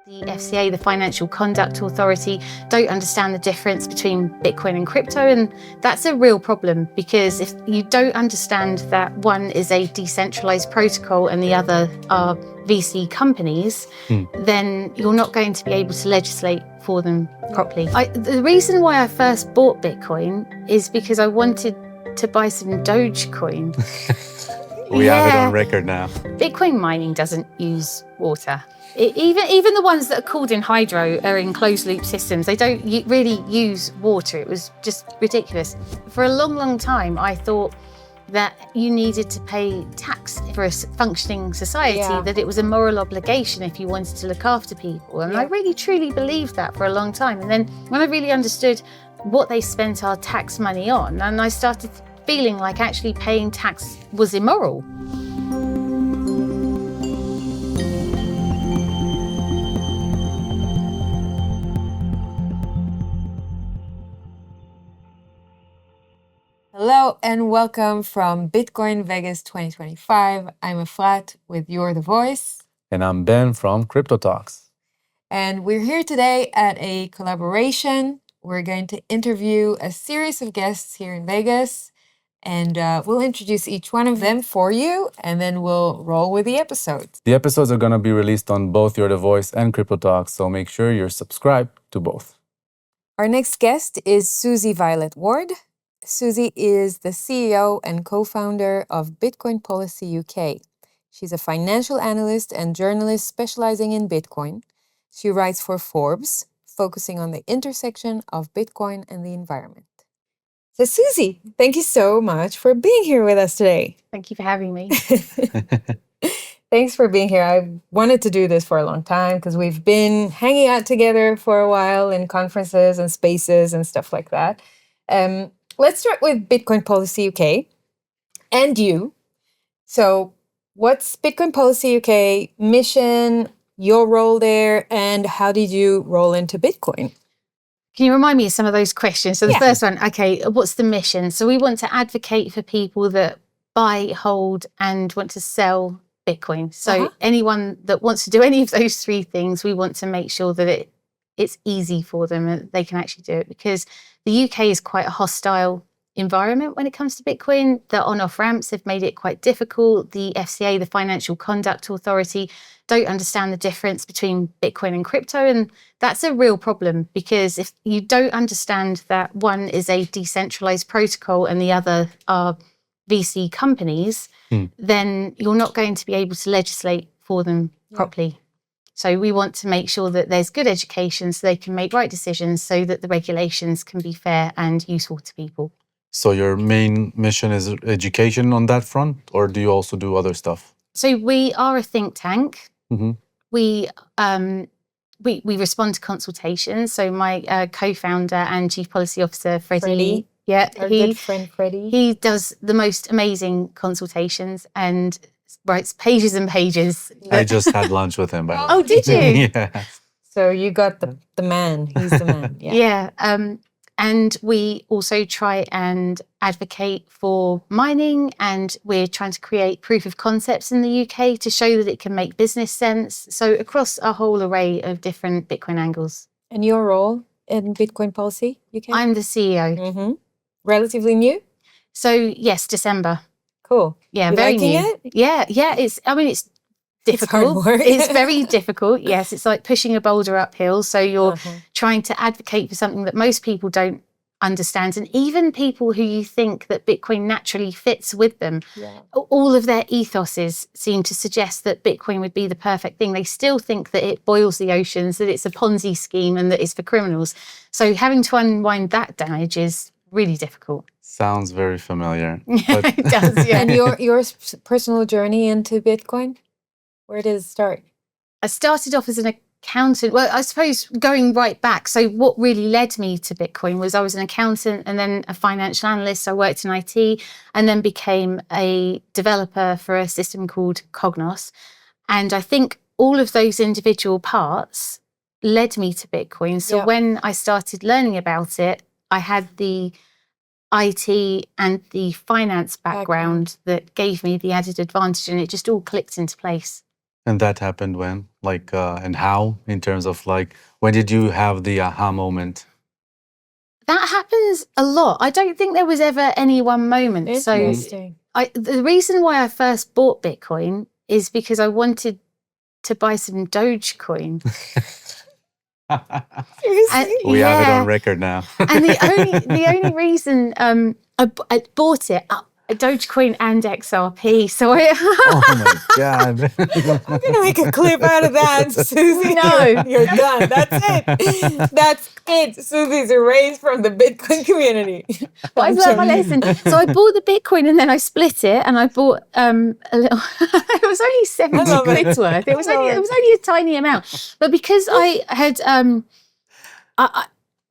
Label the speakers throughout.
Speaker 1: The FCA, the Financial Conduct Authority, don't understand the difference between Bitcoin and crypto, and that's a real problem because if you don't understand that one is a decentralized protocol and the other are VC companies, then you're not going to be able to legislate for them properly. The reason why I first bought Bitcoin is because I wanted to buy some Dogecoin.
Speaker 2: We have it on record now.
Speaker 1: Bitcoin mining doesn't use water. Even the ones that are called in hydro are in closed loop systems. They don't really use water. It was just ridiculous. For a long, long time, I thought that you needed to pay tax for a functioning society, that it was a moral obligation if you wanted to look after people. And I really, truly believed that for a long time. And then when I really understood what they spent our tax money on, and I started feeling like actually paying tax was immoral.
Speaker 3: Hello and welcome from Bitcoin Vegas 2025. I'm Efrat with You're the Voice.
Speaker 2: And I'm Ben from Crypto Talks.
Speaker 3: And we're here today at a collaboration. We're going to interview a series of guests here in Vegas. And we'll introduce each one of them for you, and then we'll roll with the episodes.
Speaker 2: The episodes are going to be released on both You're the Voice and Crypto Talks, so make sure you're subscribed to both.
Speaker 3: Our next guest is Susie Violet Ward. Susie is the CEO and co-founder of Bitcoin Policy UK. She's a financial analyst and journalist specializing in Bitcoin. She writes for Forbes, focusing on the intersection of Bitcoin and the environment. So Susie, thank you so much for being here with us today.
Speaker 1: Thank you for having me.
Speaker 3: Thanks for being here. I wanted to do this for a long time because we've been hanging out together for a while in conferences and spaces and stuff like that. Let's start with Bitcoin Policy UK and you. So what's Bitcoin Policy UK mission, your role there, and how did you roll into Bitcoin?
Speaker 1: Can you remind me of some of those questions? So the first one, okay, what's the mission? So we want to advocate for people that buy, hold, and want to sell Bitcoin. So anyone that wants to do any of those three things, we want to make sure that it's easy for them and they can actually do it, because the UK is quite a hostile environment when it comes to Bitcoin. The on-off ramps have made it quite difficult. The FCA, the Financial Conduct Authority, don't understand the difference between Bitcoin and crypto. And that's a real problem because if you don't understand that one is a decentralized protocol and the other are VC companies, then you're not going to be able to legislate for them properly. So we want to make sure that there's good education so they can make right decisions so that the regulations can be fair and useful to people.
Speaker 2: So your main mission is education on that front, or do you also do other stuff?
Speaker 1: So we are a think tank. We respond to consultations. So my co-founder and chief policy officer, Freddie,
Speaker 3: our good friend Freddie,
Speaker 1: he does the most amazing consultations and writes pages and pages.
Speaker 2: I just had lunch with him, by the way.
Speaker 1: Oh, did you?
Speaker 2: Yeah.
Speaker 3: So you got the man. He's the man.
Speaker 1: Yeah. And we also try and advocate for mining, and we're trying to create proof of concepts in the UK to show that it can make business sense. So across a whole array of different Bitcoin angles.
Speaker 3: And your role in Bitcoin Policy UK?
Speaker 1: I'm the CEO.
Speaker 3: Relatively new?
Speaker 1: So yes, December.
Speaker 3: Cool.
Speaker 1: Yeah,
Speaker 3: you
Speaker 1: very
Speaker 3: liking
Speaker 1: new.
Speaker 3: It?
Speaker 1: Yeah. It's difficult.
Speaker 3: It's hard work.
Speaker 1: It's very difficult. Yes, it's like pushing a boulder uphill. So you're trying to advocate for something that most people don't understand. And even people who you think that Bitcoin naturally fits with them, all of their ethoses seem to suggest that Bitcoin would be the perfect thing. They still think that it boils the oceans, that it's a Ponzi scheme and that it's for criminals. So having to unwind that damage is really difficult.
Speaker 2: Sounds very familiar.
Speaker 1: It does, yeah.
Speaker 3: And your personal journey into Bitcoin? Where did it start?
Speaker 1: I started off as an accountant. Well, I suppose going right back. So what really led me to Bitcoin was I was an accountant and then a financial analyst. I worked in IT and then became a developer for a system called Cognos. And I think all of those individual parts led me to Bitcoin. So when I started learning about it, I had the IT and the finance background that gave me the added advantage, and it just all clicked into place.
Speaker 2: And that happened when? Like, and how? In terms of like, when did you have the aha moment?
Speaker 1: That happens a lot. I don't think there was ever any one moment. So
Speaker 3: Interesting.
Speaker 1: the reason why I first bought Bitcoin is because I wanted to buy some Dogecoin.
Speaker 2: We have it on record now.
Speaker 1: And the only reason I bought it, Dogecoin and XRP. So
Speaker 2: Oh my God.
Speaker 3: I'm gonna make a clip out of that, Susie.
Speaker 1: No.
Speaker 3: You're done. That's it. That's it. Susie's erased from the Bitcoin community.
Speaker 1: But I've learned my lesson. So I bought the Bitcoin and then I split it and I bought a little. It was only 70 quid worth. It was only a tiny amount. But because I had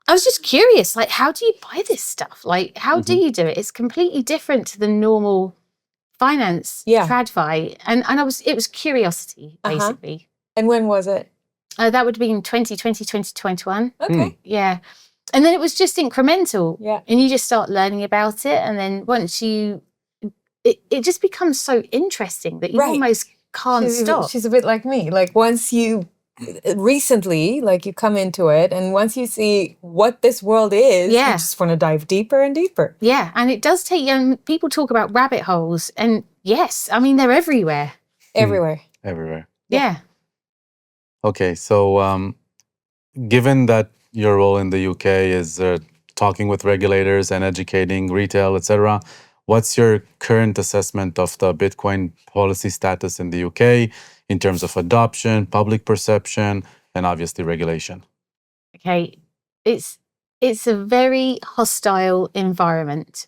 Speaker 1: I was just curious, like, how do you buy this stuff? Like, how do you do it? It's completely different to the normal finance TradFi. And it was curiosity, basically.
Speaker 3: And when was it?
Speaker 1: That would have been 2020, 2021.
Speaker 3: Okay.
Speaker 1: Yeah. And then it was just incremental.
Speaker 3: Yeah.
Speaker 1: And you just start learning about it. And then once it just becomes so interesting that you almost can't stop.
Speaker 3: She's a bit like me. Like once you recently, like you come into it and once you see what this world is, you just want to dive deeper and deeper.
Speaker 1: Yeah. And it does take, people talk about rabbit holes and yes, I mean, they're everywhere.
Speaker 3: Everywhere.
Speaker 2: Everywhere.
Speaker 1: Yeah.
Speaker 2: Okay. So given that your role in the UK is talking with regulators and educating retail, etc., what's your current assessment of the Bitcoin policy status in the UK in terms of adoption, public perception, and obviously regulation?
Speaker 1: Okay, it's a very hostile environment.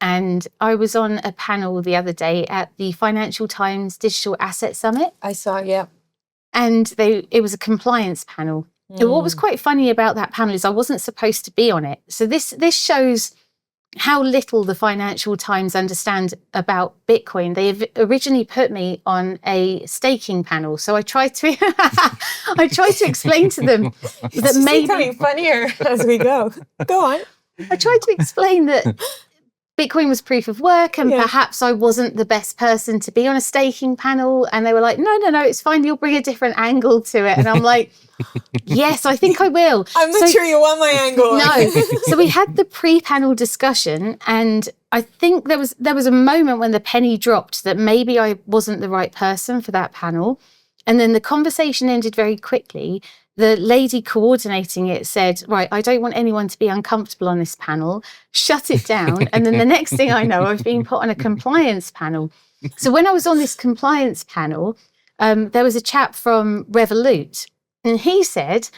Speaker 1: And I was on a panel the other day at the Financial Times Digital Asset Summit.
Speaker 3: I saw, yeah.
Speaker 1: And it was a compliance panel. And what was quite funny about that panel is I wasn't supposed to be on it. So this shows how little the Financial Times understand about Bitcoin. They originally put me on a staking panel. So I tried to explain to them that maybe
Speaker 3: becoming funnier as we go. Go on.
Speaker 1: I tried to explain that Bitcoin was proof of work and perhaps I wasn't the best person to be on a staking panel. And they were like, no, it's fine. You'll bring a different angle to it. And I'm like, yes, I think I will.
Speaker 3: I'm not sure you want my angle.
Speaker 1: No. So we had the pre-panel discussion and I think there was a moment when the penny dropped that maybe I wasn't the right person for that panel. And then the conversation ended very quickly. The lady coordinating it said, right, I don't want anyone to be uncomfortable on this panel. Shut it down. And then the next thing I know, I've been put on a compliance panel. So when I was on this compliance panel, there was a chap from Revolut. And he said,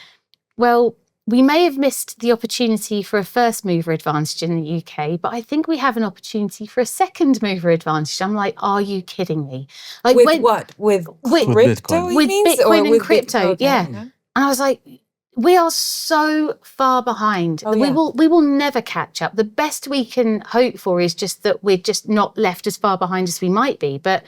Speaker 1: well, we may have missed the opportunity for a first mover advantage in the UK, but I think we have an opportunity for a second mover advantage. I'm like, are you kidding me? Like
Speaker 3: what? With crypto?
Speaker 1: With Bitcoin and crypto,
Speaker 3: okay.
Speaker 1: yeah. And I was like, we are so far behind. We will never catch up. The best we can hope for is just that we're just not left as far behind as we might be. But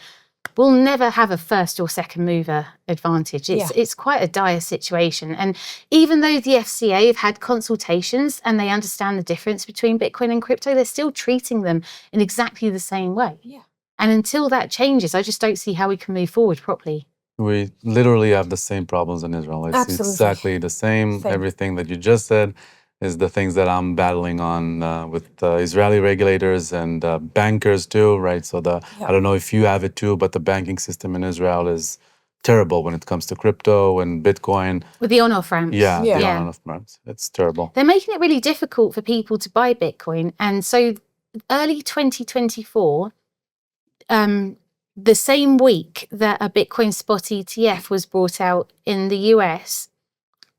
Speaker 1: we'll never have a first or second mover advantage. It's quite a dire situation. And even though the FCA have had consultations and they understand the difference between Bitcoin and crypto, they're still treating them in exactly the same way. Yeah. And until that changes, I just don't see how we can move forward properly.
Speaker 2: We literally have the same problems in Israel. It's exactly the same. Everything that you just said is the things that I'm battling on with Israeli regulators and bankers too, right? So I don't know if you have it too, but the banking system in Israel is terrible when it comes to crypto and Bitcoin.
Speaker 1: With the on-off ramps.
Speaker 2: The on-off ramps. It's terrible.
Speaker 1: They're making it really difficult for people to buy Bitcoin. And so early 2024, the same week that a Bitcoin spot ETF was brought out in the US,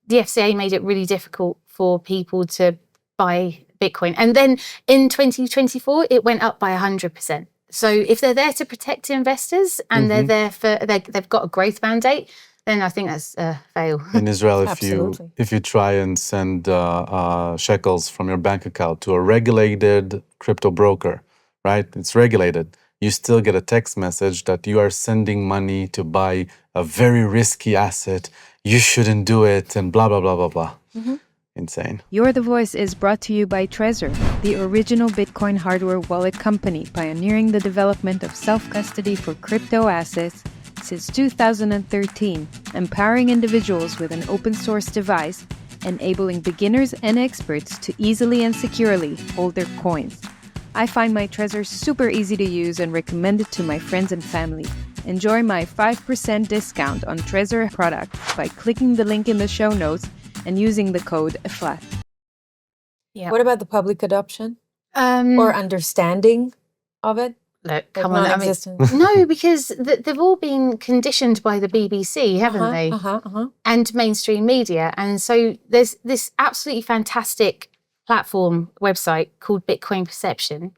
Speaker 1: the FCA made it really difficult for people to buy Bitcoin. And then in 2024, it went up by 100%. So if they're there to protect investors and they're there they've got a growth mandate, then I think that's a fail.
Speaker 2: In Israel, if you try and send shekels from your bank account to a regulated crypto broker, right? It's regulated. You still get a text message that you are sending money to buy a very risky asset. You shouldn't do it, and blah, blah, blah, blah, blah. Insane.
Speaker 4: You're the Voice is brought to you by Trezor, the original Bitcoin hardware wallet company pioneering the development of self-custody for crypto assets, since 2013, empowering individuals with an open source device, enabling beginners and experts to easily and securely hold their coins. I find my Trezor super easy to use and recommend it to my friends and family. Enjoy my 5% discount on Trezor products by clicking the link in the show notes and using the code FLAT.
Speaker 1: Yeah.
Speaker 3: What about the public adoption or understanding of it?
Speaker 1: Look, come on. I mean,
Speaker 3: Non-existent.
Speaker 1: no, because they've all been conditioned by the BBC, haven't they? And mainstream media. And so there's this absolutely fantastic platform website called Bitcoin Perception.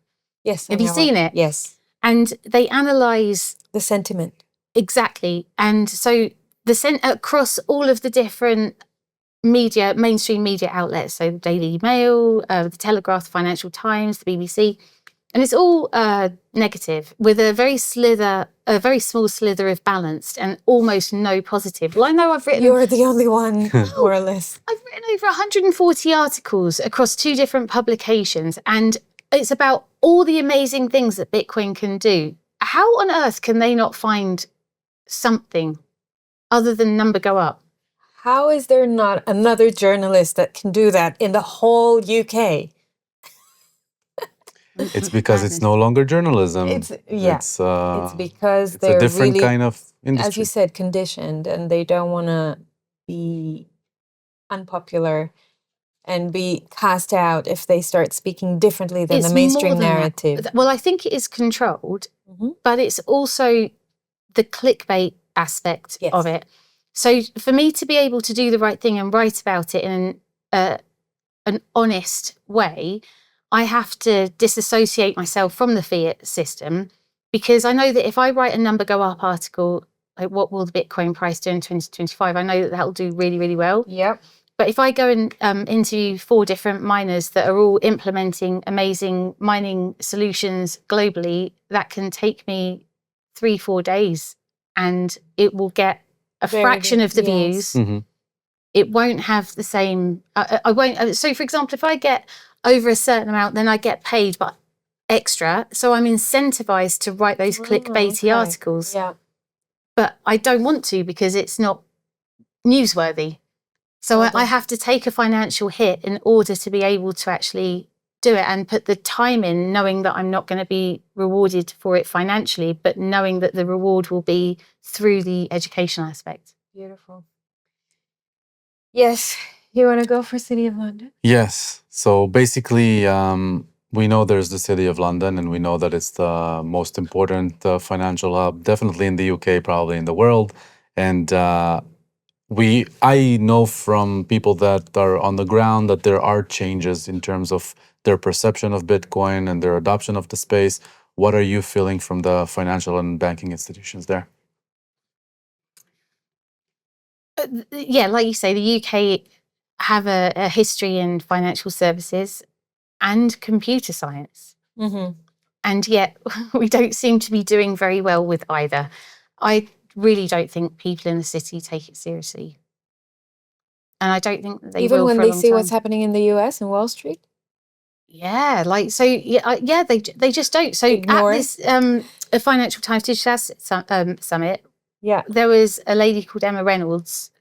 Speaker 3: Yes.
Speaker 1: Have you seen it?
Speaker 3: Yes.
Speaker 1: And they analyze
Speaker 3: the sentiment.
Speaker 1: Exactly. And so across all of the different media, mainstream media outlets, so the Daily Mail, the Telegraph, the Financial Times, the BBC, and it's all negative with a very small slither of balanced and almost no positive. Well, I know I've written...
Speaker 3: You're the only one, more or less.
Speaker 1: I've written over 140 articles across 2 different publications, and it's about all the amazing things that Bitcoin can do. How on earth can they not find something other than number go up?
Speaker 3: How is there not another journalist that can do that in the whole UK?
Speaker 2: It's because it's no longer journalism.
Speaker 3: It's because
Speaker 2: it's
Speaker 3: they're
Speaker 2: a different
Speaker 3: really,
Speaker 2: kind of industry.
Speaker 3: as you said, conditioned, and they don't want to be unpopular and be cast out if they start speaking differently than the mainstream narrative.
Speaker 1: Well, I think it is controlled, but it's also the clickbait aspect of it. So for me to be able to do the right thing and write about it in an honest way, I have to disassociate myself from the fiat system, because I know that if I write a number go up article, like what will the Bitcoin price do in 2025, I know that that will do really, really well.
Speaker 3: Yep.
Speaker 1: But if I go and interview 4 different miners that are all implementing amazing mining solutions globally, that can take me 3-4 days, and it will get a fraction of the views. It won't have the same. I won't. So, for example, if I get over a certain amount, then I get paid, but extra. So I'm incentivized to write those clickbaity articles.
Speaker 3: Yeah.
Speaker 1: But I don't want to, because it's not newsworthy. So I have to take a financial hit in order to be able to actually do it and put the time in, knowing that I'm not going to be rewarded for it financially, but knowing that the reward will be through the educational aspect.
Speaker 3: Beautiful. Yes. You want to go for City of London?
Speaker 2: Yes. So basically, we know there's the City of London, and we know that it's the most important financial hub, definitely in the UK, probably in the world. And I know from people that are on the ground that there are changes in terms of their perception of Bitcoin and their adoption of the space. What are you feeling from the financial and banking institutions there?
Speaker 1: Yeah, like you say, the UK have a history in financial services and computer science. And yet we don't seem to be doing very well with either. I really don't think people in the city take it seriously. And I don't think that they
Speaker 3: even
Speaker 1: will
Speaker 3: when
Speaker 1: for a
Speaker 3: they
Speaker 1: long
Speaker 3: see
Speaker 1: time.
Speaker 3: what's happening in the US and Wall Street.
Speaker 1: Yeah, like so. Yeah, they just don't. So
Speaker 3: Ignore
Speaker 1: at this a Financial Times Digital Asset Summit,
Speaker 3: Yeah.
Speaker 1: there was a lady called Emma Reynolds,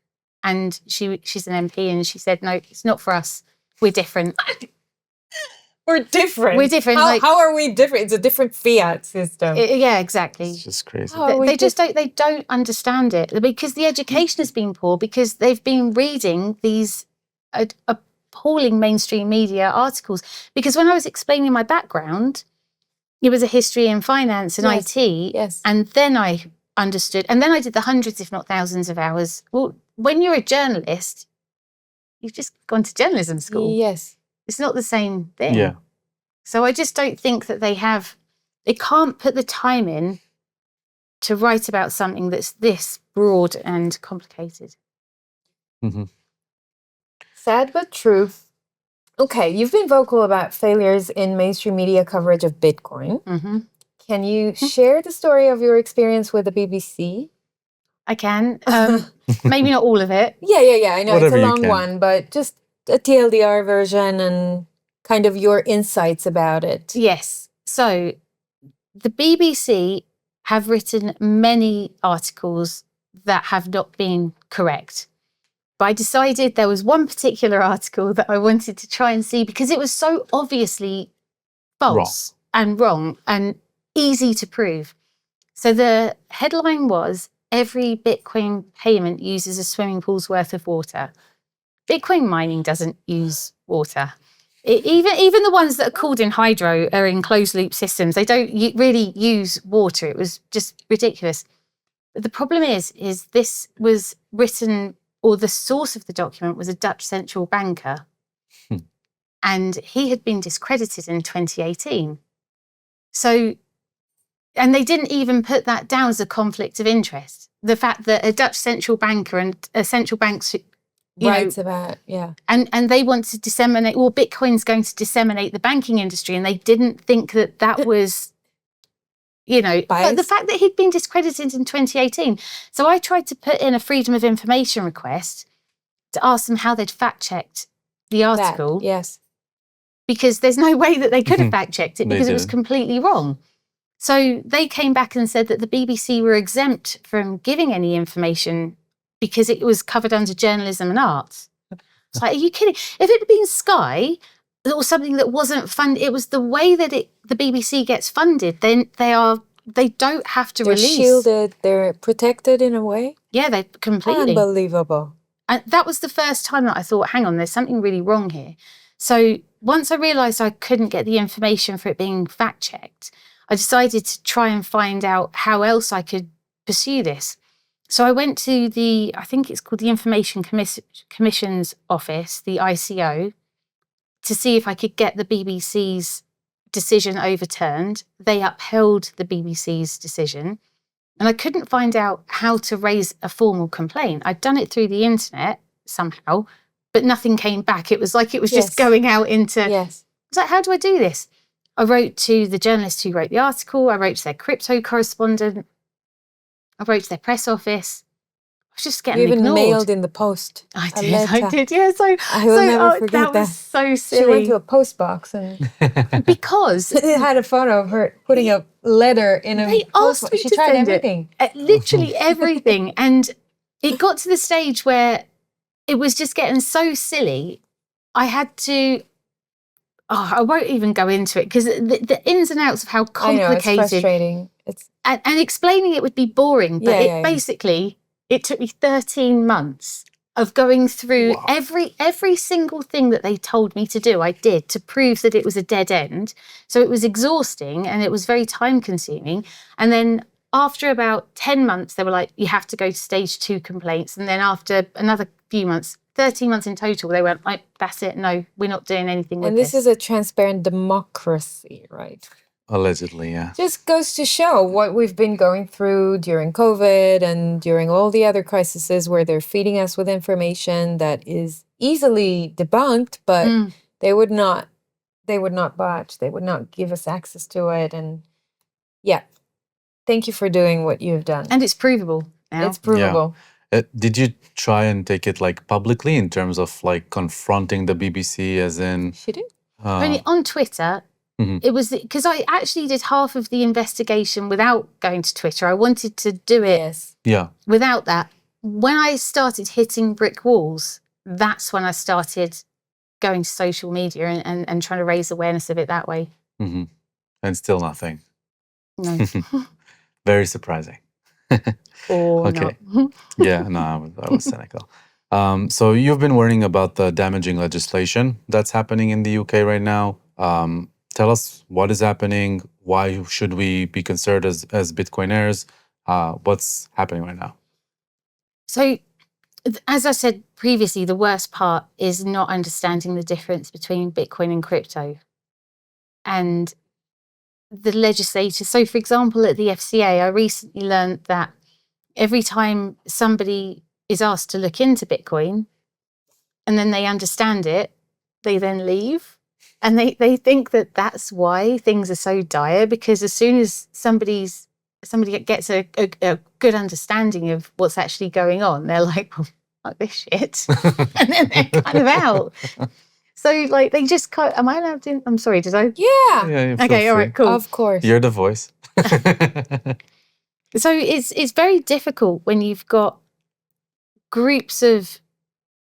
Speaker 1: and she's an MP, and she said, "No, it's not for us. We're different.
Speaker 3: We're different.
Speaker 1: We're different.
Speaker 3: How are we different? It's a different fiat system.
Speaker 1: Yeah, exactly.
Speaker 2: It's just crazy.
Speaker 1: They just don't. They don't understand it, because the education has been poor, because they've been reading these appalling mainstream media articles. Because when I was explaining my background, it was a history in finance and IT.
Speaker 3: Yes.
Speaker 1: And then I understood. And then I did the hundreds, if not thousands of hours. Well, when you're a journalist, you've just gone to journalism school.
Speaker 3: Yes.
Speaker 1: It's not the same thing.
Speaker 2: Yeah.
Speaker 1: So I just don't think that they can't put the time in to write about something that's this broad and complicated.
Speaker 3: Sad but true. Okay, you've been vocal about failures in mainstream media coverage of Bitcoin. Can you share the story of your experience with the BBC?
Speaker 1: I can. Maybe not all of it.
Speaker 3: Yeah. I know
Speaker 2: Whatever
Speaker 3: it's a
Speaker 2: you
Speaker 3: long
Speaker 2: can.
Speaker 3: one, but just a TLDR version and kind of your insights about it.
Speaker 1: Yes. So the BBC have written many articles that have not been correct. But I decided there was one particular article that I wanted to try and see because it was so obviously false and wrong and easy to prove. So the headline was, every Bitcoin payment uses a swimming pool's worth of water. Bitcoin mining doesn't use water. Even the ones that are called in hydro are in closed loop systems. They don't really use water. It was just ridiculous. But the problem is this was written, or the source of the document was a Dutch central banker. And he had been discredited in 2018. So, and they didn't even put that down as a conflict of interest. The fact that a Dutch central banker and a central bank's
Speaker 3: writes about,
Speaker 1: and they want to disseminate, well, Bitcoin's going to disseminate the banking industry, and they didn't think that was, but the fact that he'd been discredited in 2018. So I tried to put in a freedom of information request to ask them how they'd fact-checked the article.
Speaker 3: Yes.
Speaker 1: Because there's no way that they could have fact-checked it because it was completely wrong. So they came back and said that the BBC were exempt from giving any information because it was covered under journalism and arts. It's like, are you kidding? If it had been Sky or something that wasn't funded, it was the way that the BBC gets funded, then they don't have to release.
Speaker 3: They're shielded, they're protected in a way.
Speaker 1: Yeah, they completely.
Speaker 3: Unbelievable.
Speaker 1: And that was the first time that I thought, hang on, there's something really wrong here. So once I realised I couldn't get the information for it being fact-checked, I decided to try and find out how else I could pursue this. So I went to I think it's called the Information Commission's Office, the ICO, to see if I could get the BBC's decision overturned. They upheld the BBC's decision. And I couldn't find out how to raise a formal complaint. I'd done it through the internet somehow, but nothing came back. It was like it was just going out into...
Speaker 3: Yes.
Speaker 1: I was like, how do I do this? I wrote to the journalist who wrote the article. I wrote to their crypto correspondent. I wrote to their press office. I was just getting ignored.
Speaker 3: You even mailed in the post.
Speaker 1: I did, yeah. So
Speaker 3: I will never forget
Speaker 1: that. That was so silly.
Speaker 3: She went to a post box and
Speaker 1: because
Speaker 3: it had a photo of her putting a letter in a post box. She tried everything.
Speaker 1: Literally everything. And it got to the stage where it was just getting so silly. I had to... I won't even go into it because the ins and outs of how complicated...
Speaker 3: I know, it's frustrating.
Speaker 1: And explaining it would be boring, but basically, it took me 13 months of going through every single thing that they told me to do, I did, to prove that it was a dead end. So it was exhausting and it was very time consuming. And then after about 10 months, they were like, you have to go to stage 2 complaints. And then after another few months, 13 months in total, they went like, that's it, no, we're not doing anything with this.
Speaker 3: And this is a transparent democracy, right?
Speaker 2: Allegedly, yeah.
Speaker 3: Just goes to show what we've been going through during COVID and during all the other crises where they're feeding us with information that is easily debunked, but they would not budge. They would not give us access to it. And thank you for doing what you've done.
Speaker 1: And it's provable now.
Speaker 3: It's provable.
Speaker 2: Yeah. Did you try and take it like publicly in terms of like confronting the BBC as in...
Speaker 3: She did.
Speaker 1: Only on Twitter. It was because I actually did half of the investigation without going to Twitter. I wanted to do it without that. When I started hitting brick walls, that's when I started going to social media and trying to raise awareness of it that way.
Speaker 2: And still nothing.
Speaker 1: No.
Speaker 2: Very surprising.
Speaker 1: Okay.
Speaker 2: I was cynical. So you've been warning about the damaging legislation that's happening in the UK right now. Tell us what is happening. Why should we be concerned as Bitcoiners? What's happening right now?
Speaker 1: So, as I said previously, the worst part is not understanding the difference between Bitcoin and crypto. And the legislators, so for example, at the FCA, I recently learned that every time somebody is asked to look into Bitcoin and then they understand it, they then leave. And they think that that's why things are so dire, because as soon as somebody gets a good understanding of what's actually going on, they're like, well, fuck this shit. And then they're kind of out. So like they just can't, am I allowed to? I'm sorry, did I?
Speaker 3: Yeah.
Speaker 1: Okay, all right, cool.
Speaker 3: Of course.
Speaker 2: You're the voice.
Speaker 1: So it's very difficult when you've got groups of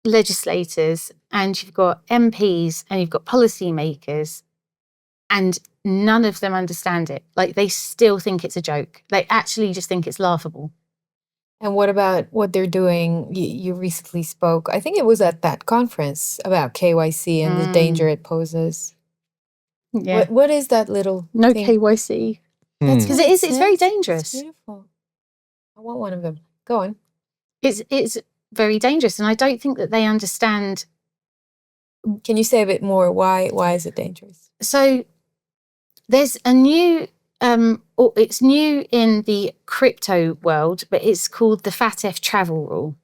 Speaker 1: legislators and you've got MPs and you've got policymakers and none of them understand it. Like, they still think it's a joke. They actually just think it's laughable.
Speaker 3: And what about what they're doing? You recently spoke, I think it was at that conference, about KYC and the danger it poses.
Speaker 1: Yeah.
Speaker 3: What is that little
Speaker 1: No
Speaker 3: thing?
Speaker 1: KYC.
Speaker 3: That's
Speaker 1: Because
Speaker 3: really
Speaker 1: it's very
Speaker 3: nice.
Speaker 1: dangerous.
Speaker 3: It's beautiful. I want one of them. Go on.
Speaker 1: It's very dangerous. And I don't think that they understand.
Speaker 3: Can you say a bit more? Why is it dangerous?
Speaker 1: So there's a new, it's new in the crypto world, but it's called the FATF Travel Rule.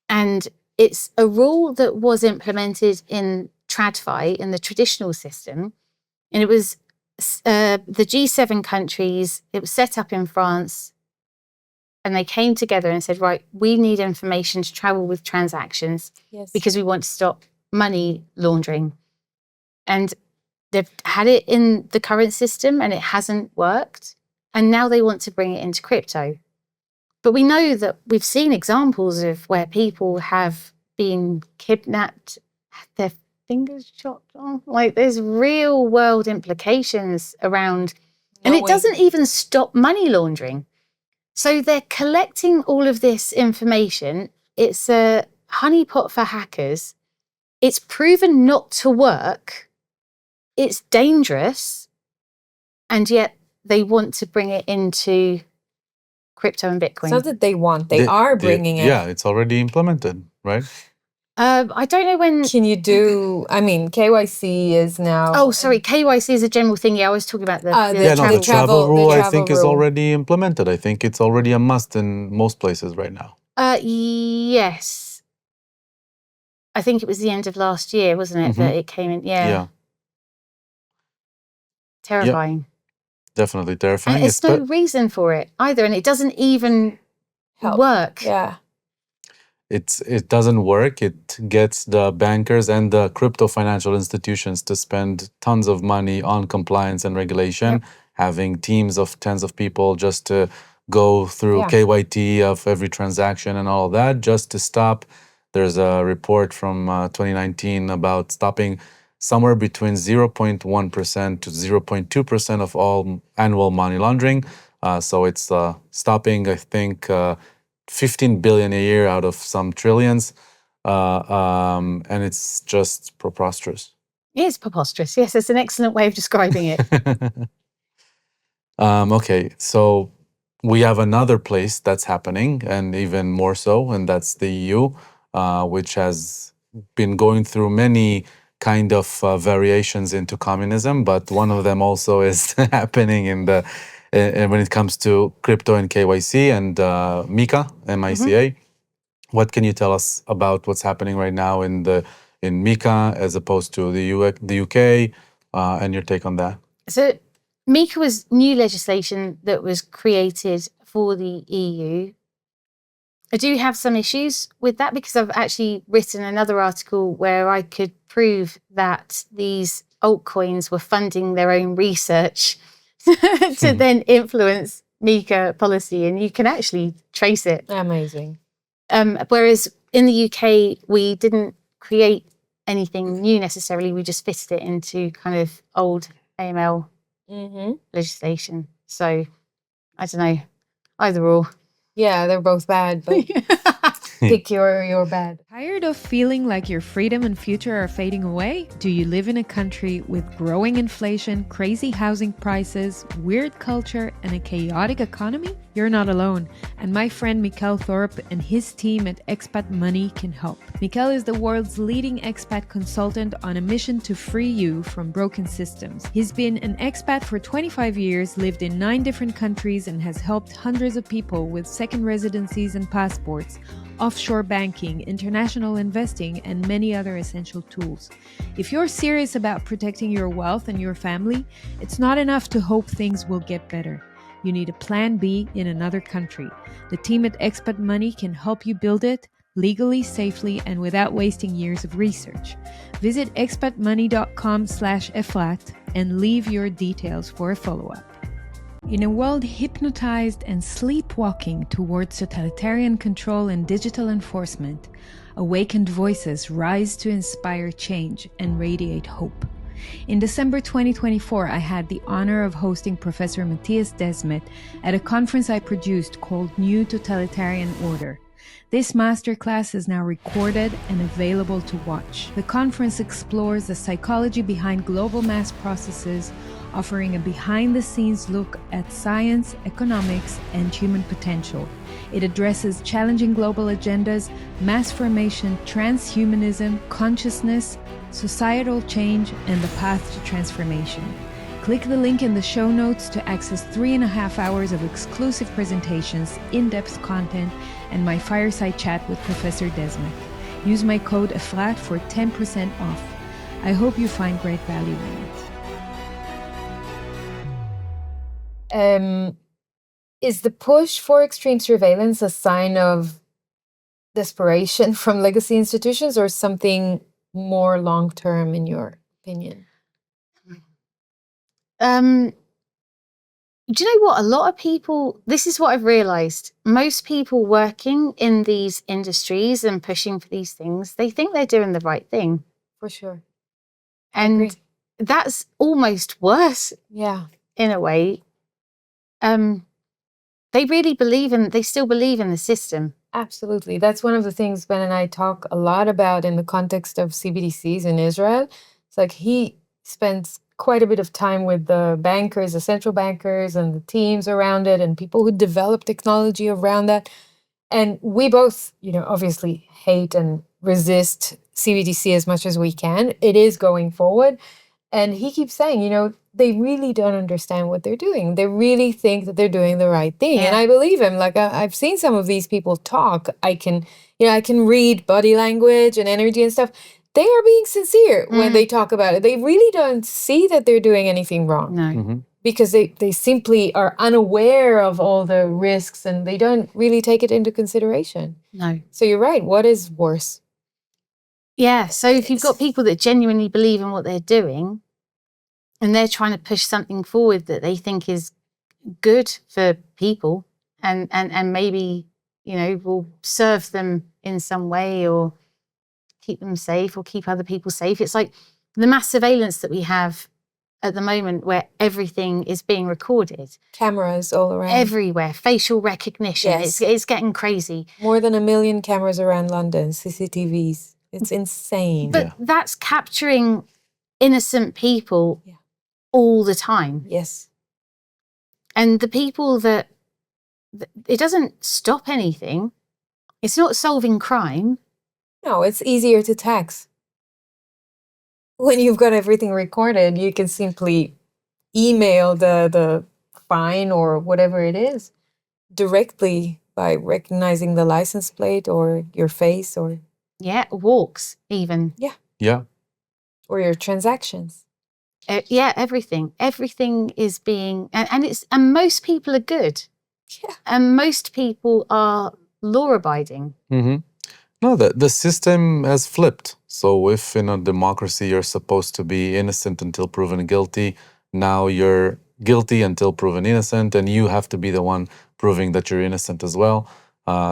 Speaker 1: And it's a rule that was implemented in TradFi, in the traditional system. And it was the G7 countries, it was set up in France. And they came together and said, right, we need information to travel with transactions because we want to stop money laundering. And they've had it in the current system and it hasn't worked. And now they want to bring it into crypto. But we know that we've seen examples of where people have been kidnapped, had their fingers chopped off. Like, there's real world implications around, and it doesn't even stop money laundering. So they're collecting all of this information. It's a honeypot for hackers. It's proven not to work. It's dangerous. And yet they want to bring it into crypto and Bitcoin.
Speaker 3: It's not that they want, they are bringing it.
Speaker 2: Yeah, it's already implemented, right?
Speaker 1: I don't know when.
Speaker 3: Can you do, I mean, KYC is now.
Speaker 1: Oh, sorry. KYC is a general thing. Yeah, I was talking about the
Speaker 2: travel rule, I think, is
Speaker 3: rule.
Speaker 2: already implemented. I think it's already a must in most places right now.
Speaker 1: Yes. I think it was the end of last year, wasn't it, that it came in? Yeah. Terrifying.
Speaker 2: Yep. Definitely terrifying.
Speaker 1: And there's no reason for it either, and it doesn't even work.
Speaker 3: Yeah.
Speaker 2: It doesn't work. It gets the bankers and the crypto financial institutions to spend tons of money on compliance and regulation, having teams of tens of people just to go through KYT of every transaction and all of that, just to stop. There's a report from 2019 about stopping somewhere between 0.1% to 0.2% of all annual money laundering. So it's stopping, I think, 15 billion a year out of some trillions. And it's just preposterous.
Speaker 1: It is preposterous. Yes, it's an excellent way of describing it.
Speaker 2: Okay, so we have another place that's happening, and even more so, and that's the EU, which has been going through many kind of variations into communism, but one of them also is happening in the when it comes to crypto and KYC and MiCA, MiCA. What can you tell us about what's happening right now in MiCA as opposed to the UK, and your take on that?
Speaker 1: So MiCA was new legislation that was created for the EU. I do have some issues with that because I've actually written another article where I could prove that these altcoins were funding their own research to then influence MiCA policy, and you can actually trace it.
Speaker 3: Amazing.
Speaker 1: Whereas in the UK, we didn't create anything new necessarily. We just fitted it into kind of old AML legislation. So I don't know, either or.
Speaker 3: Yeah, they're both bad, but pick your bad.
Speaker 4: Tired of feeling like your freedom and future are fading away? Do you live in a country with growing inflation, crazy housing prices, weird culture, and a chaotic economy? You're not alone, and my friend Mikkel Thorpe and his team at Expat Money can help. Mikkel is the world's leading expat consultant on a mission to free you from broken systems. He's been an expat for 25 years, lived in 9 different countries, and has helped hundreds of people with second residencies and passports, offshore banking, international investing, and many other essential tools. If you're serious about protecting your wealth and your family, it's not enough to hope things will get better. You need a plan B in another country. The team at Expat Money can help you build it legally, safely, and without wasting years of research. Visit expatmoney.com/eflat and leave your details for a follow-up. In a world hypnotized and sleepwalking towards totalitarian control and digital enforcement, awakened voices rise to inspire change and radiate hope. In December 2024, I had the honor of hosting Professor Matthias Desmet at a conference I produced called New Totalitarian Order. This masterclass is now recorded and available to watch. The conference explores the psychology behind global mass processes, offering a behind-the-scenes look at science, economics, and human potential. It addresses challenging global agendas, mass formation, transhumanism, consciousness, societal change, and the path to transformation. Click the link in the show notes to access 3.5 hours of exclusive presentations, in-depth content, and my fireside chat with Professor Desmet. Use my code EFRAT for 10% off. I hope you find great value in it.
Speaker 3: Is the push for extreme surveillance a sign of desperation from legacy institutions or something more long-term in your opinion?
Speaker 1: Do you know what? A lot of people, this is what I've realized. Most people working in these industries and pushing for these things, they think they're doing the right thing.
Speaker 3: For sure.
Speaker 1: And that's almost worse.
Speaker 3: Yeah.
Speaker 1: In a way. They really they still believe in the system.
Speaker 3: Absolutely. That's one of the things Ben and I talk a lot about in the context of CBDCs in Israel. It's like he spends quite a bit of time with the bankers, the central bankers and the teams around it and people who develop technology around that. And we both, obviously hate and resist CBDC as much as we can. It is going forward. And he keeps saying, they really don't understand what they're doing. They really think that they're doing the right thing. Yeah. And I believe him. Like I've seen some of these people talk. I can read body language and energy and stuff. They are being sincere when they talk about it. They really don't see that they're doing anything wrong.
Speaker 1: No. Mm-hmm.
Speaker 3: Because they simply are unaware of all the risks and they don't really take it into consideration.
Speaker 1: No.
Speaker 3: So you're right. What is worse?
Speaker 1: Yeah. So if you've got people that genuinely believe in what they're doing and they're trying to push something forward that they think is good for people and maybe, will serve them in some way or keep them safe or keep other people safe. It's like the mass surveillance that we have at the moment where everything is being recorded.
Speaker 3: Cameras all around.
Speaker 1: Everywhere. Facial recognition.
Speaker 3: Yes.
Speaker 1: It's getting crazy.
Speaker 3: More than 1 million cameras around London, CCTVs. It's insane.
Speaker 1: But that's capturing innocent people all the time.
Speaker 3: Yes.
Speaker 1: And the people that it doesn't stop anything. It's not solving crime.
Speaker 3: No, it's easier to tax. When you've got everything recorded, you can simply email the fine or whatever it is directly by recognizing the license plate or your face or...
Speaker 1: Yeah, walks even.
Speaker 3: Yeah.
Speaker 2: Yeah.
Speaker 3: Or your transactions.
Speaker 1: Yeah, everything. Everything is being... And most people are good.
Speaker 3: Yeah.
Speaker 1: And most people are law-abiding.
Speaker 2: Mm-hmm. No, the system has flipped. So if in a democracy you're supposed to be innocent until proven guilty, now you're guilty until proven innocent, and you have to be the one proving that you're innocent as well.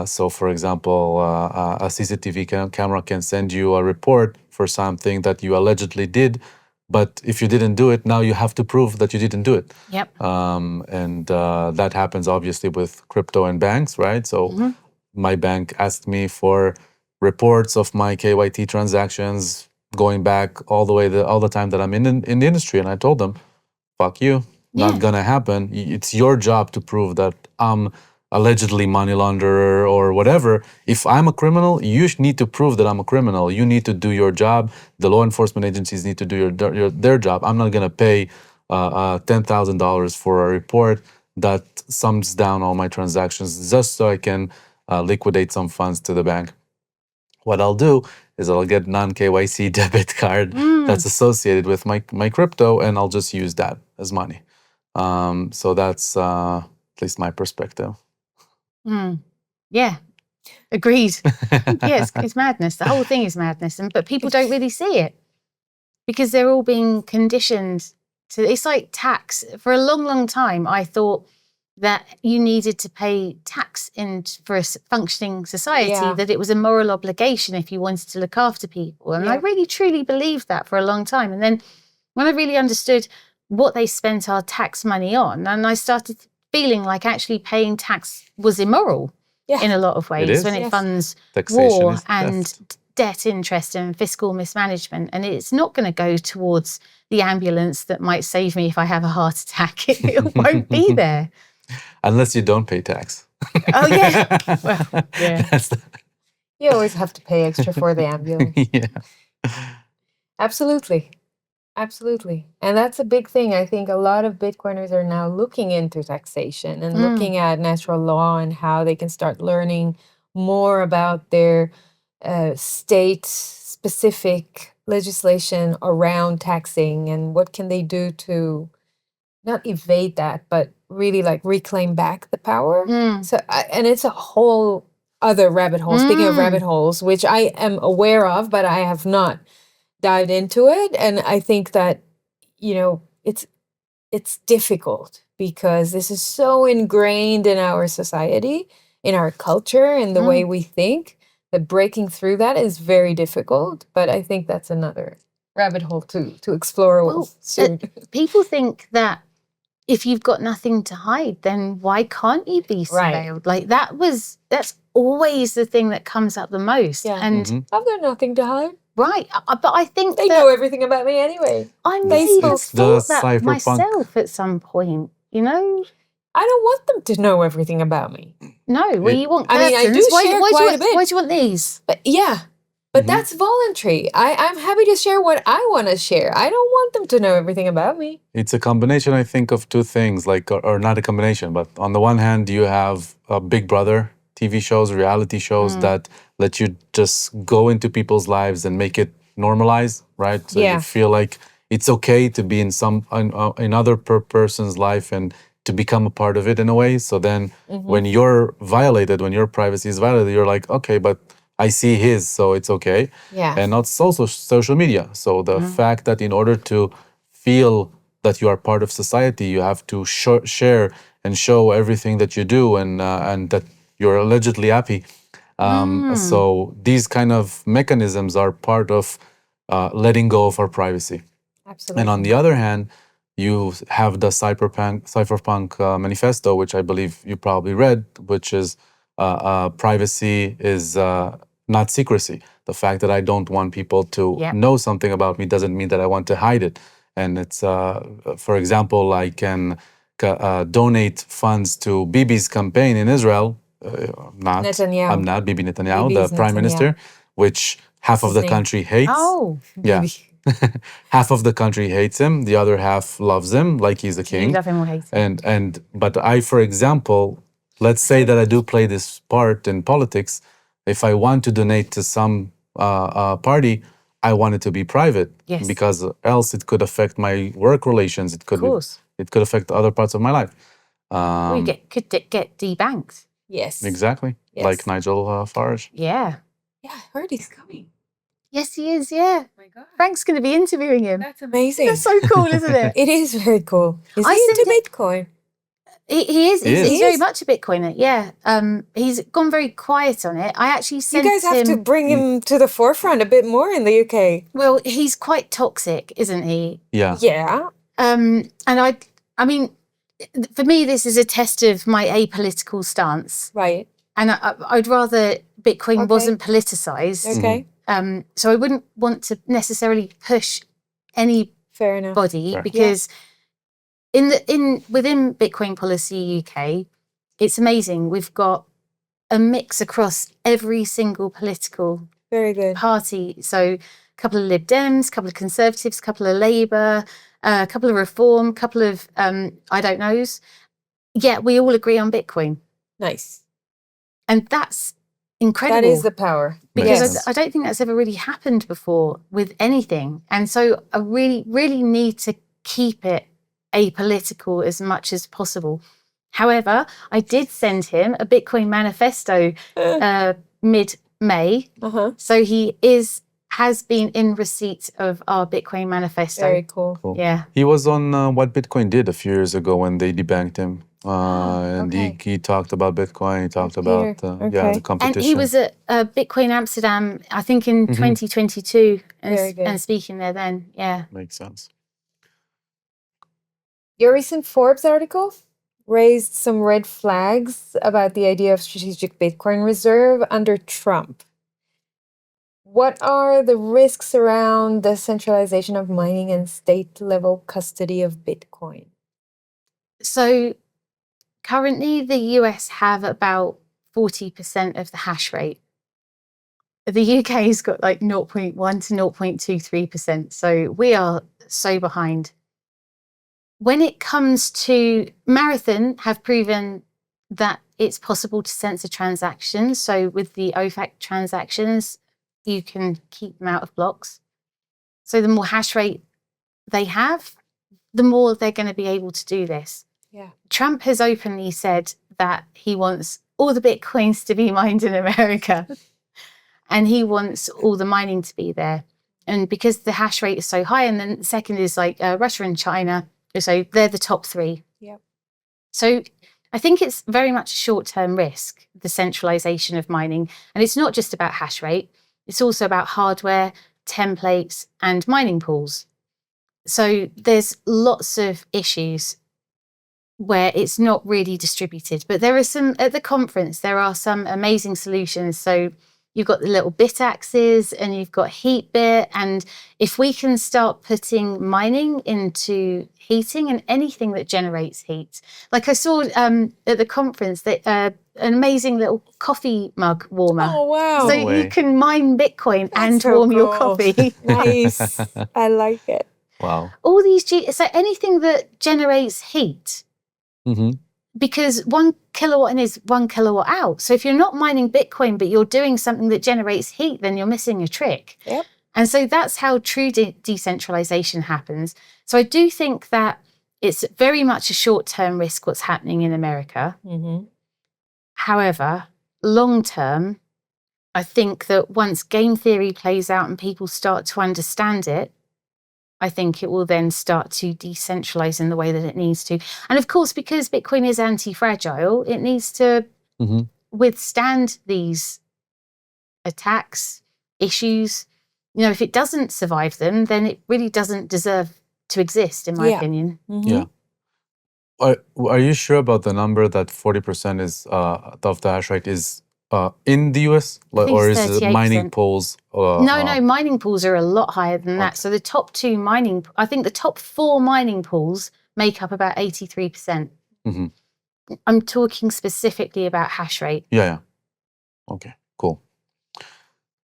Speaker 2: So for example, a CCTV camera can send you a report for something that you allegedly did, but if you didn't do it, now you have to prove that you didn't do it.
Speaker 1: Yep.
Speaker 2: And that happens obviously with crypto and banks, right? So my bank asked me for reports of my KYT transactions going back all the time that I'm in the industry. And I told them, fuck you, not gonna happen. It's your job to prove that I'm allegedly money launderer or whatever. If I'm a criminal, you need to prove that I'm a criminal. You need to do your job. The law enforcement agencies need to do their job. I'm not gonna pay $10,000 for a report that sums down all my transactions just so I can liquidate some funds to the bank. What I'll do is I'll get non-KYC debit card that's associated with my crypto, and I'll just use that as money. So that's at least my perspective.
Speaker 1: Yeah, agreed. Yes, it's madness. The whole thing is madness, but people don't really see it because they're all being conditioned So it's like tax. For a long, long time, I thought that you needed to pay tax for a functioning society, that it was a moral obligation if you wanted to look after people. And I really, truly believed that for a long time. And then when I really understood what they spent our tax money on, and I started feeling like actually paying tax was immoral in a lot of ways when it funds
Speaker 2: Taxation
Speaker 1: war
Speaker 2: is
Speaker 1: and debt interest and fiscal mismanagement. And it's not going to go towards the ambulance that might save me if I have a heart attack. It won't be there.
Speaker 2: Unless you don't pay tax.
Speaker 1: Oh, yeah. Well, yeah.
Speaker 3: You always have to pay extra for the ambulance. Absolutely. Absolutely. And that's a big thing. I think a lot of Bitcoiners are now looking into taxation and looking at natural law and how they can start learning more about their state-specific legislation around taxing and what can they do to not evade that, but really like reclaim back the power. So, and it's a whole other rabbit hole. Speaking of rabbit holes, which I am aware of, but I have not dived into it. And I think that, you know, it's difficult because this is so ingrained in our society, in our culture, in the way we think, that breaking through that is very difficult. But I think that's another rabbit hole to explore soon.
Speaker 1: People think that if you've got nothing to hide, then why can't you be surveilled? Like that's always the thing that comes up the most. And
Speaker 3: I've got nothing to hide.
Speaker 1: Right, but I think
Speaker 3: they know everything about me anyway.
Speaker 1: I may have thought that myself at some point, you know?
Speaker 3: I don't want them to know everything about me.
Speaker 1: No, well, you want
Speaker 3: curtains. I mean, I do share quite a bit.
Speaker 1: Why do you want these?
Speaker 3: But that's voluntary. I'm happy to share what I want to share. I don't want them to know everything about me.
Speaker 2: It's a combination, I think, of two things, like, or not a combination, but on the one hand, you have Big Brother TV shows, reality shows that let you just go into people's lives and make it normalized, right? So you feel like it's okay to be in another person's life and to become a part of it in a way. So then when you're violated, when your privacy is violated, you're like, okay, but I see his, so it's okay. And it's also social media. So the fact that in order to feel that you are part of society, you have to share and show everything that you do and that you're allegedly happy. So these kind of mechanisms are part of letting go of our privacy.
Speaker 3: Absolutely.
Speaker 2: And on the other hand, you have the cypherpunk manifesto, which I believe you probably read, which is privacy is not secrecy. The fact that I don't want people to know something about me doesn't mean that I want to hide it. And it's, for example, I can donate funds to Bibi's campaign in Israel. I'm not Bibi Netanyahu, the prime minister, which half of the country hates.
Speaker 1: Oh,
Speaker 2: Bibi. Half of the country hates him. The other half loves him, like he's a king.
Speaker 1: You love him or hate him.
Speaker 2: But I, for example, let's say that I do play this part in politics. If I want to donate to some party, I want it to be private, because else it could affect my work relations. It could affect other parts of my life.
Speaker 1: You could get debanked.
Speaker 3: Yes.
Speaker 2: Exactly.
Speaker 3: Yes.
Speaker 2: Like Nigel Farage.
Speaker 1: Yeah.
Speaker 3: Yeah, I heard he's coming.
Speaker 1: Yes, he is, yeah. Oh my God. Frank's going to be interviewing him.
Speaker 3: That's amazing.
Speaker 1: That's so cool, isn't it?
Speaker 3: It is very cool. Is he into Bitcoin?
Speaker 1: He is. He's very much a Bitcoiner, yeah. He's gone very quiet on it. I actually sent him...
Speaker 3: You guys have to bring him to the forefront a bit more in the UK.
Speaker 1: Well, he's quite toxic, isn't he?
Speaker 2: Yeah.
Speaker 3: Yeah.
Speaker 1: And I mean, for me, this is a test of my apolitical stance.
Speaker 3: Right.
Speaker 1: And I'd rather Bitcoin wasn't politicized.
Speaker 3: Okay.
Speaker 1: So I wouldn't want to necessarily push anybody because within Bitcoin Policy UK, it's amazing. We've got a mix across every single political party. So a couple of Lib Dems, a couple of Conservatives, a couple of Labour, a couple of Reform, a couple of I don't knows. Yet we all agree on Bitcoin.
Speaker 3: Nice.
Speaker 1: And that's incredible.
Speaker 3: That is the power.
Speaker 1: Because I don't think that's ever really happened before with anything. And so I really, really need to keep it apolitical as much as possible. However, I did send him a Bitcoin manifesto mid-May. So he is has been in receipt of our Bitcoin manifesto.
Speaker 3: Very cool.
Speaker 1: Yeah.
Speaker 2: He was on What Bitcoin Did a few years ago when they debanked him. And
Speaker 3: okay.
Speaker 2: he talked about Bitcoin. He talked
Speaker 3: Peter.
Speaker 2: about
Speaker 3: Okay.
Speaker 2: the competition.
Speaker 1: And he was at Bitcoin Amsterdam, I think in 2022,
Speaker 3: Very good.
Speaker 1: and speaking there then. Yeah.
Speaker 2: Makes sense.
Speaker 3: Your recent Forbes article raised some red flags about the idea of strategic Bitcoin reserve under Trump. What are the risks around the centralization of mining and state-level custody of Bitcoin?
Speaker 1: So currently the US have about 40% of the hash rate. The UK's got like 0.1 to 0.23%. So we are so behind. When it comes to Marathon have proven that it's possible to censor transactions. So with the OFAC transactions, you can keep them out of blocks. So the more hash rate they have, the more they're going to be able to do this.
Speaker 3: Yeah.
Speaker 1: Trump has openly said that he wants all the Bitcoins to be mined in America and he wants all the mining to be there. And because the hash rate is so high, and then the second is like Russia and China, so they're the top three.
Speaker 3: Yep.
Speaker 1: So I think it's very much a short-term risk, the centralization of mining. And it's not just about hash rate. It's also about hardware, templates, and mining pools. So there's lots of issues where it's not really distributed. But there are some, at the conference, there are some amazing solutions. So you've got the little bit axes and you've got heat bit. And if we can start putting mining into heating and anything that generates heat, like I saw at the conference that an amazing little coffee mug warmer.
Speaker 3: Oh, wow.
Speaker 1: So
Speaker 2: No way.
Speaker 1: you can mine Bitcoin and
Speaker 3: That's so
Speaker 1: warm your
Speaker 3: cool.
Speaker 1: coffee.
Speaker 3: Nice. I like it.
Speaker 2: Wow.
Speaker 1: All these, so anything that generates heat, because 1 kilowatt in is 1 kilowatt out. So if you're not mining Bitcoin, but you're doing something that generates heat, then you're missing a trick.
Speaker 3: Yep.
Speaker 1: And so that's how true decentralization happens. So I do think that it's very much a short-term risk what's happening in America. However, long-term, I think that once game theory plays out and people start to understand it, I think it will then start to decentralize in the way that it needs to. And of course, because Bitcoin is anti-fragile, it needs to withstand these attacks, issues. You know, if it doesn't survive them, then it really doesn't deserve to exist, in my opinion.
Speaker 2: Yeah. Are you sure about the number that 40% is of the hash rate is in the US, or is it
Speaker 1: 38%.
Speaker 2: mining pools?
Speaker 1: No, mining pools are a lot higher than that. So the top two mining, I think the top 4 mining pools make up about 83%. I'm talking specifically about hash rate.
Speaker 2: Yeah. Okay, cool.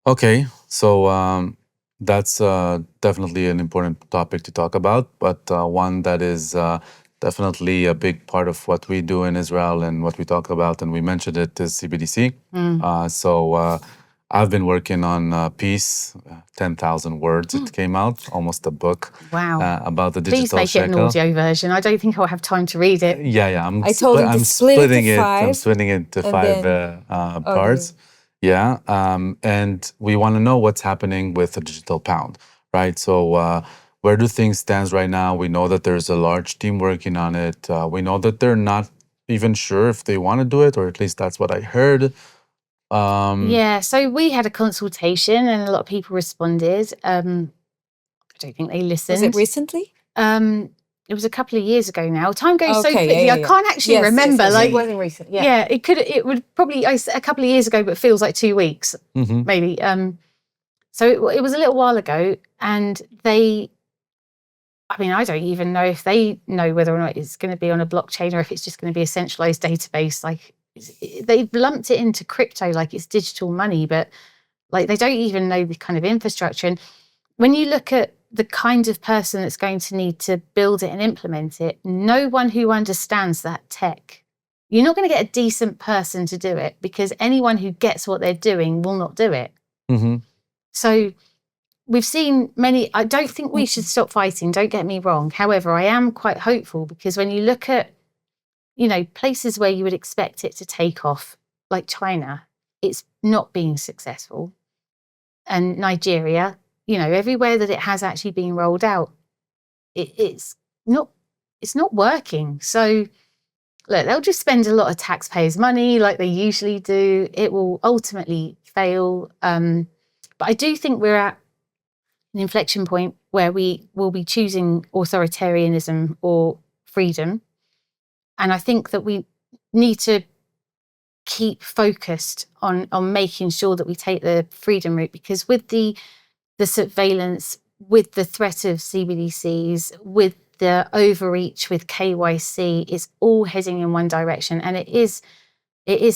Speaker 2: Okay, so that's definitely an important topic to talk about, but one that is definitely a big part of what we do in Israel and what we talk about, and we mentioned it, is CBDC. So I've been working on Peace, 10,000 words. It came out, almost a book.
Speaker 1: Wow.
Speaker 2: About the digital
Speaker 1: Please make
Speaker 2: shekel.
Speaker 1: it an audio version. I don't think I'll have time to read it.
Speaker 2: Yeah.
Speaker 3: I told him to split it to 5.
Speaker 2: I'm splitting it to 5 parts. Yeah. And we want to know what's happening with the digital pound, right? So where do things stand right now? We know that there's a large team working on it. We know that they're not even sure if they want to do it, or at least that's what I heard.
Speaker 1: Yeah, so we had a consultation and a lot of people responded. I don't think they listened.
Speaker 3: Was it recently?
Speaker 1: It was a couple of years ago now. Time goes so
Speaker 3: Okay,
Speaker 1: quickly.
Speaker 3: yeah.
Speaker 1: I can't actually remember.
Speaker 3: Yes,
Speaker 1: like,
Speaker 3: it wasn't recent.
Speaker 1: Yeah, it would probably a couple of years ago, but feels like 2 weeks, maybe. So it was a little while ago, and I don't even know if they know whether or not it's going to be on a blockchain or if it's just going to be a centralized database. Like, they've lumped it into crypto like it's digital money, but like they don't even know the kind of infrastructure. And when you look at the kind of person that's going to need to build it and implement it, no one who understands that tech. You're not going to get a decent person to do it, because anyone who gets what they're doing will not do it. So we've seen many. I don't think we should stop fighting, don't get me wrong. However, I am quite hopeful, because when you look at, places where you would expect it to take off, like China, it's not being successful. And Nigeria, everywhere that it has actually been rolled out, it's not working. So look, they'll just spend a lot of taxpayers' money like they usually do. It will ultimately fail. But I do think we're at an inflection point where we will be choosing authoritarianism or freedom. And I think that we need to keep focused on making sure that we take the freedom route, because with the surveillance, with the threat of CBDCs, with the overreach with KYC, it's all heading in one direction, and it is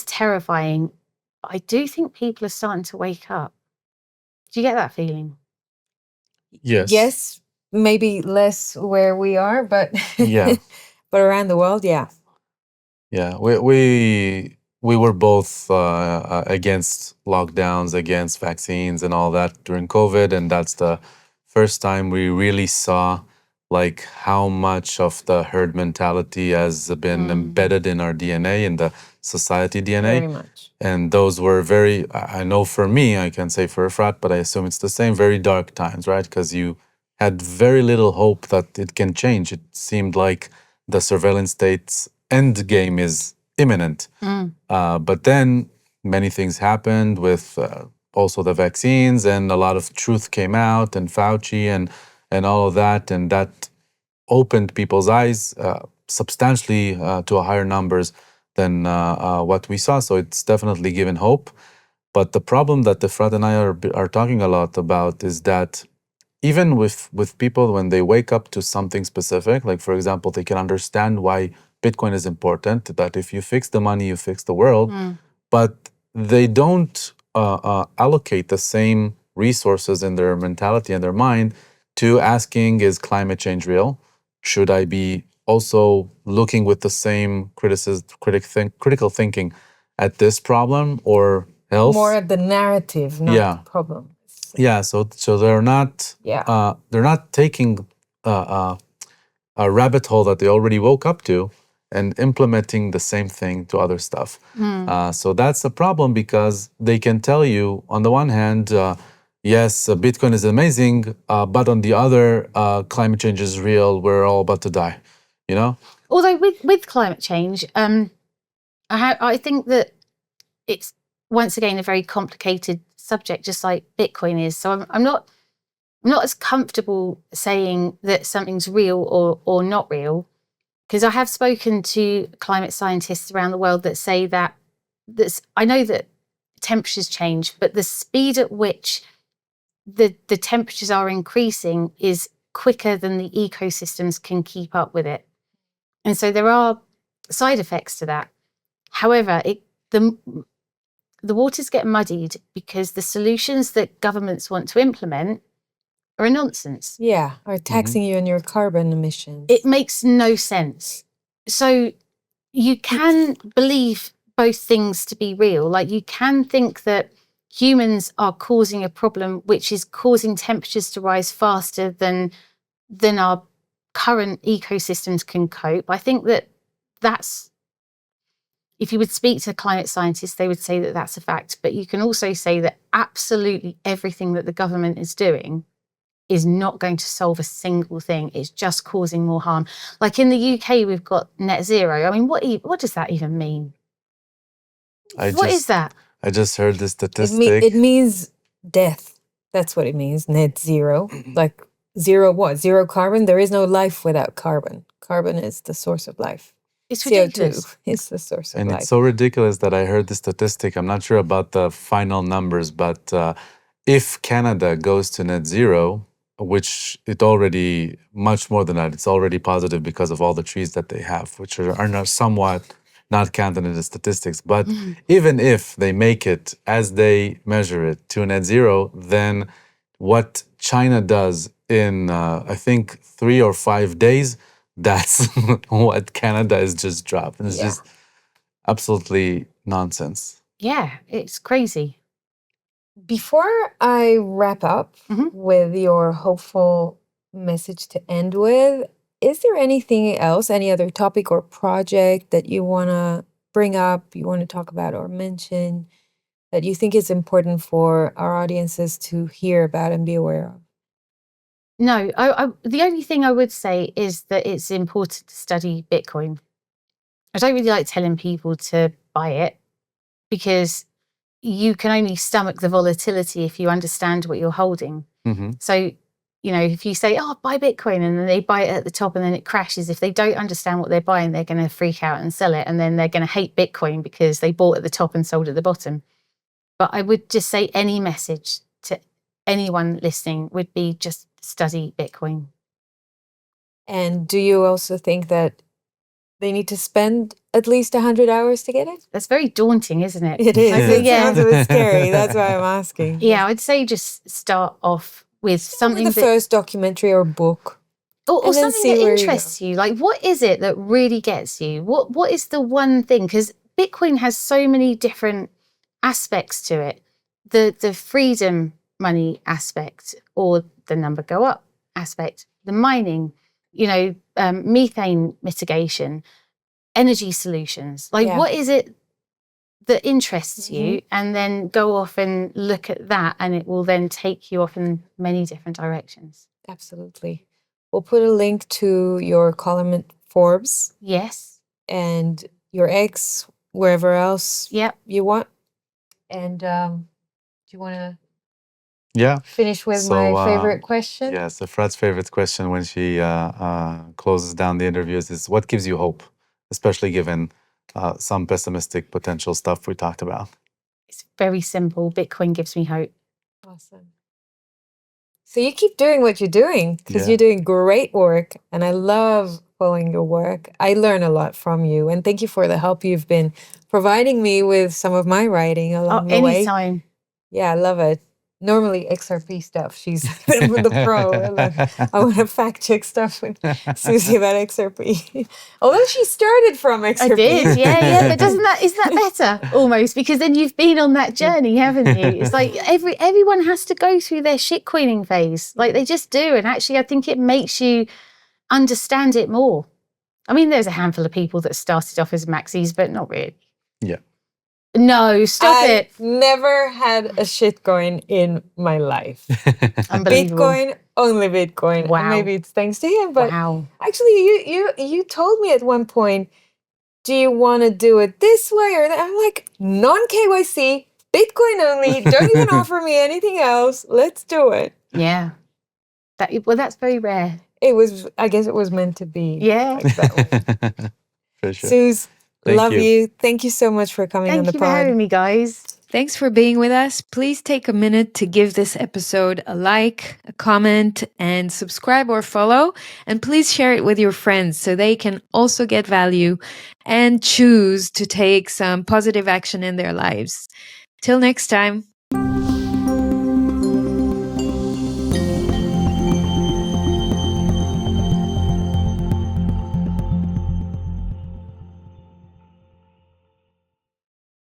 Speaker 1: terrifying. But I do think people are starting to wake up. Do you get that feeling?
Speaker 2: Yes.
Speaker 3: Yes, maybe less where we are, but
Speaker 2: Yeah.
Speaker 3: but around the world, yeah.
Speaker 2: Yeah, we were both against lockdowns, against vaccines and all that during COVID, and that's the first time we really saw like how much of the herd mentality has been embedded in our DNA, in the society DNA.
Speaker 3: Very much.
Speaker 2: And those were very, I know for me, I can't say for a frat, but I assume it's the same, very dark times, right? Because you had very little hope that it can change. It seemed like the surveillance state's end game is imminent. But then many things happened with also the vaccines, and a lot of truth came out, and Fauci and all of that, and that opened people's eyes substantially to a higher numbers than what we saw. So it's definitely given hope. But the problem that the Frat and I are talking a lot about is that even with people, when they wake up to something specific, like for example, they can understand why Bitcoin is important, that if you fix the money, you fix the world, but they don't allocate the same resources in their mentality and their mind to asking, is climate change real? Should I be also looking with the same critical thinking at this problem or health?
Speaker 3: More at the narrative, not the problem.
Speaker 2: Yeah, so they're not taking a rabbit hole that they already woke up to and implementing the same thing to other stuff. So that's the problem, because they can tell you on the one hand, yes, Bitcoin is amazing, but on the other, climate change is real. We're all about to die.
Speaker 1: Although with climate change, I think that it's once again a very complicated subject, just like Bitcoin is. So I'm not as comfortable saying that something's real or not real, because I have spoken to climate scientists around the world that say that I know that temperatures change, but the speed at which the temperatures are increasing is quicker than the ecosystems can keep up with it. And so there are side effects to that. However, the waters get muddied because the solutions that governments want to implement are a nonsense.
Speaker 3: Yeah, or taxing you on your carbon emissions.
Speaker 1: It makes no sense. So you can believe both things to be real. Like, you can think that humans are causing a problem which is causing temperatures to rise faster than our current ecosystems can cope. I think that's, if you would speak to climate scientists, they would say that that's a fact. But you can also say that absolutely everything that the government is doing is not going to solve a single thing. It's just causing more harm. Like in the UK, we've got net zero. I mean, what does that even mean? What is that?
Speaker 2: I just heard the statistic.
Speaker 3: It means death. That's what it means, net zero. Like zero what? Zero carbon? There is no life without carbon. Carbon is the source of life.
Speaker 1: It's ridiculous.
Speaker 3: CO2 is the source of
Speaker 2: and
Speaker 3: life.
Speaker 2: It's so ridiculous that I heard the statistic. I'm not sure about the final numbers, but if Canada goes to net zero, which it already, much more than that, it's already positive because of all the trees that they have, which are not somewhat not counted in the statistics. But even if they make it as they measure it to net zero, then what China does in, I think, 3 or 5 days, that's what Canada has just dropped. And it's just absolutely nonsense.
Speaker 1: Yeah, it's crazy.
Speaker 3: Before I wrap up with your hopeful message to end with, is there anything else, any other topic or project that you want to bring up, you want to talk about or mention, that you think is important for our audiences to hear about and be aware of?
Speaker 1: No, the only thing I would say is that it's important to study Bitcoin. I don't really like telling people to buy it because you can only stomach the volatility if you understand what you're holding.
Speaker 2: Mm-hmm.
Speaker 1: So, if you say, buy Bitcoin, and then they buy it at the top and then it crashes, if they don't understand what they're buying, they're going to freak out and sell it. And then they're going to hate Bitcoin because they bought at the top and sold at the bottom. But I would just say any message to anyone listening would be just study Bitcoin.
Speaker 3: And do you also think that they need to spend at least 100 hours to get it?
Speaker 1: That's very daunting, isn't it?
Speaker 3: It is. It
Speaker 1: Yeah.
Speaker 3: sounds a bit scary. That's why I'm asking.
Speaker 1: Yeah, I would say just start off with something
Speaker 3: with the first documentary or book.
Speaker 1: Or
Speaker 3: and then
Speaker 1: something
Speaker 3: see
Speaker 1: that
Speaker 3: where you
Speaker 1: interests you. Like, what is it that really gets you? What is the one thing? Because Bitcoin has so many different aspects to it. The freedom money aspect, or the number go up aspect, the mining, methane mitigation, energy solutions. Like,
Speaker 3: Yeah.
Speaker 1: what is it that interests you? And then go off and look at that, and it will then take you off in many different directions.
Speaker 3: Absolutely. We'll put a link to your column at Forbes.
Speaker 1: Yes.
Speaker 3: And your eggs, wherever else
Speaker 1: Yep.
Speaker 3: you want. And do you want to
Speaker 2: Yeah.
Speaker 3: finish with my favorite question?
Speaker 2: Yes, Fred's favorite question when she closes down the interviews is, what gives you hope, especially given some pessimistic potential stuff we talked about?
Speaker 1: It's very simple. Bitcoin gives me hope.
Speaker 3: Awesome. So you keep doing what you're doing because you're doing great work, and I love following your work. I learn a lot from you, and thank you for the help you've been providing me with some of my writing along the way.
Speaker 1: Anytime.
Speaker 3: Yeah, I love it. Normally XRP stuff. She's the pro. I want to fact check stuff with Susie about XRP. Although she started from XRP.
Speaker 1: I did, yeah. But isn't that better? Almost, because then you've been on that journey, haven't you? It's like everyone has to go through their shitcoining phase. Like, they just do. And actually, I think it makes you understand it more. I mean, there's a handful of people that started off as maxis, but not really.
Speaker 2: Yeah.
Speaker 1: No, stop it.
Speaker 3: I've never had a shitcoin in my life.
Speaker 1: Unbelievable.
Speaker 3: Bitcoin, only Bitcoin.
Speaker 1: Wow.
Speaker 3: Maybe it's thanks to him, but
Speaker 1: wow.
Speaker 3: actually you told me at one point, do you want to do it this way or that? I'm like, non-KYC, Bitcoin only, don't even offer me anything else. Let's do it.
Speaker 1: Yeah. That's very rare.
Speaker 3: I guess it was meant to be.
Speaker 1: Yeah.
Speaker 3: Like that way.
Speaker 2: For sure.
Speaker 3: Suze, love
Speaker 2: you.
Speaker 3: you. Thank you so much for coming on the
Speaker 1: Thank you
Speaker 3: pod.
Speaker 1: for having me, guys.
Speaker 4: Thanks for being with us. Please take a minute to give this episode a like, a comment, and subscribe or follow. And please share it with your friends so they can also get value and choose to take some positive action in their lives. Till next time.